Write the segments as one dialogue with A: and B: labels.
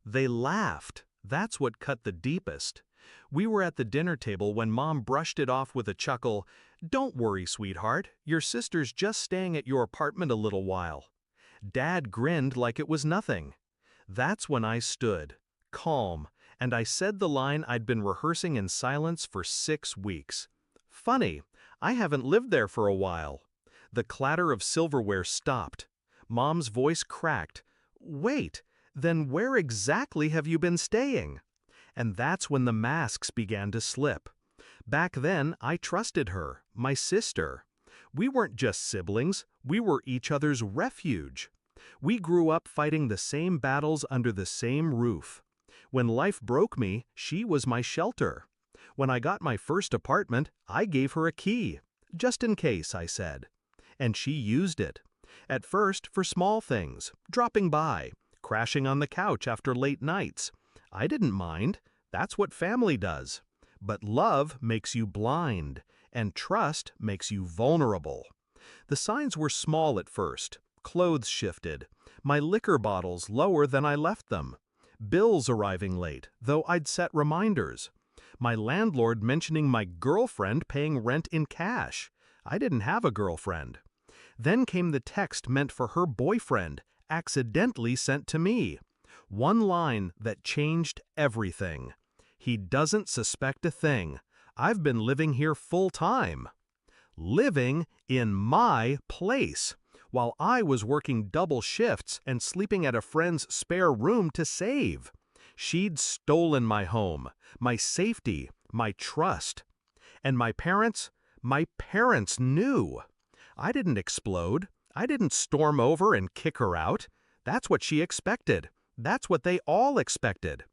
A: They laughed. That's what cut the deepest. We were at the dinner table when Mom brushed it off with a chuckle. "Don't worry, sweetheart. Your sister's just staying at your apartment a little while." Dad grinned like it was nothing. That's when I stood, calm, and I said the line I'd been rehearsing in silence for 6 weeks. "Funny, I haven't lived there for a while." The clatter of silverware stopped. Mom's voice cracked. "Wait, then where exactly have you been staying?" And that's when the masks began to slip. Back then, I trusted her, my sister. We weren't just siblings, we were each other's refuge. We grew up fighting the same battles under the same roof. When life broke me, she was my shelter. When I got my first apartment, I gave her a key. "Just in case," I said. And she used it. At first, for small things, dropping by, crashing on the couch after late nights. I didn't mind. That's what family does. But love makes you blind, and trust makes you vulnerable. The signs were small at first. Clothes shifted. My liquor bottles lower than I left them. Bills arriving late, though I'd set reminders. My landlord mentioning my girlfriend paying rent in cash. I didn't have a girlfriend. Then came the text meant for her boyfriend, accidentally sent to me. One line that changed everything. "He doesn't suspect a thing. I've been living here full time." Living in my place, while I was working double shifts and sleeping at a friend's spare room to save. She'd stolen my home, my safety, my trust. And my parents knew. I didn't explode. I didn't storm over and kick her out. That's what she expected. That's what they all expected.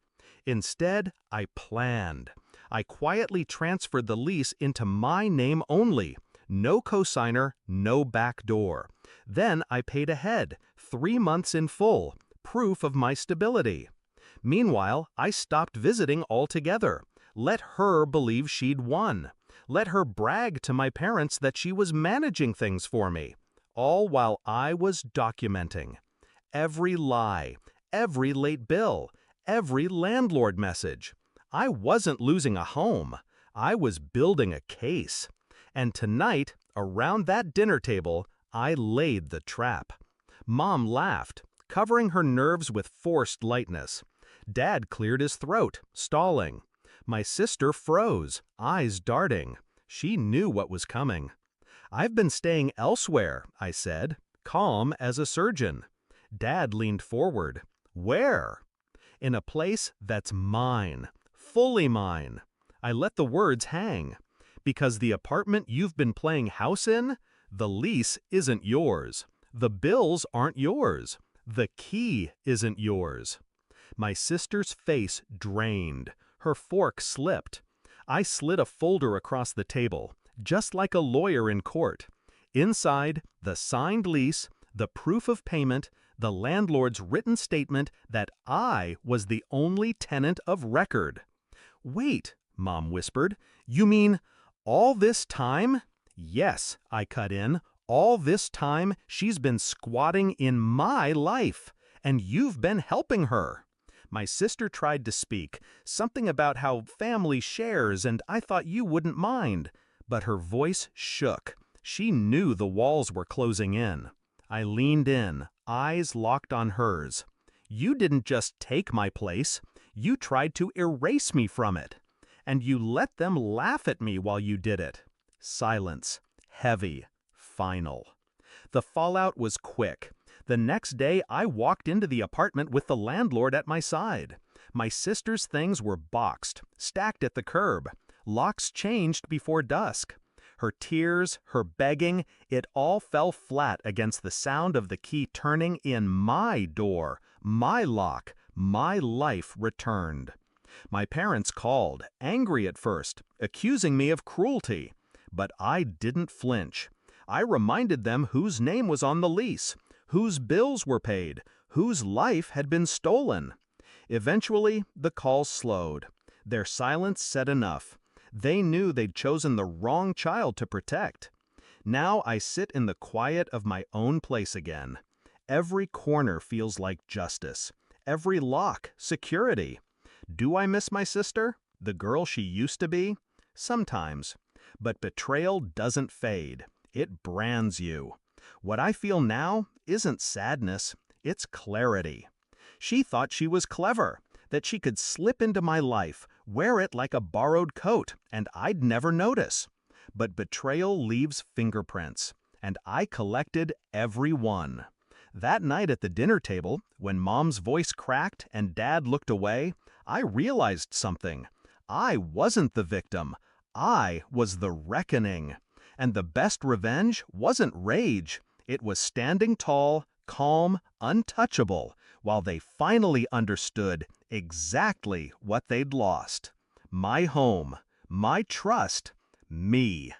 A: Instead, I planned. I quietly transferred the lease into my name only. No cosigner, no back door. Then I paid ahead, 3 months in full, proof of my stability. Meanwhile, I stopped visiting altogether. Let her believe she'd won. Let her brag to my parents that she was managing things for me. All while I was documenting. Every lie, every late bill, every landlord message. I wasn't losing a home. I was building a case. And tonight, around that dinner table, I laid the trap. Mom laughed, covering her nerves with forced lightness. Dad cleared his throat, stalling. My sister froze, eyes darting. She knew what was coming. "I've been staying elsewhere," I said, calm as a surgeon. Dad leaned forward. "Where?" "In a place that's mine, fully mine." I let the words hang. "Because the apartment you've been playing house in, the lease isn't yours. The bills aren't yours. The key isn't yours." My sister's face drained. Her fork slipped. I slid a folder across the table, just like a lawyer in court. Inside, the signed lease, the proof of payment, the landlord's written statement that I was the only tenant of record. "Wait," Mom whispered, "you mean all this time?" "Yes," I cut in, "all this time she's been squatting in my life, and you've been helping her." My sister tried to speak, something about how family shares and I thought you wouldn't mind, but her voice shook. She knew the walls were closing in. I leaned in, eyes locked on hers. "You didn't just take my place, you tried to erase me from it. And you let them laugh at me while you did it." Silence, heavy, final. The fallout was quick. The next day, I walked into the apartment with the landlord at my side. My sister's things were boxed, stacked at the curb. Locks changed before dusk. Her tears, her begging, it all fell flat against the sound of the key turning in my door, my lock, my life returned. My parents called, angry at first, accusing me of cruelty. But I didn't flinch. I reminded them whose name was on the lease, whose bills were paid, whose life had been stolen. Eventually, the calls slowed. Their silence said enough. They knew they'd chosen the wrong child to protect. Now I sit in the quiet of my own place again. Every corner feels like justice. every lock, security. Do I miss my sister? The girl she used to be? Sometimes. But betrayal doesn't fade. It brands you. What I feel now isn't sadness, it's clarity. She thought she was clever, that she could slip into my life, wear it like a borrowed coat, and I'd never notice. But betrayal leaves fingerprints, and I collected every one. That night at the dinner table, when Mom's voice cracked and Dad looked away, I realized something. I wasn't the victim. I was the reckoning. And the best revenge wasn't rage. It was standing tall, calm, untouchable, while they finally understood exactly what they'd lost. My home, my trust, me.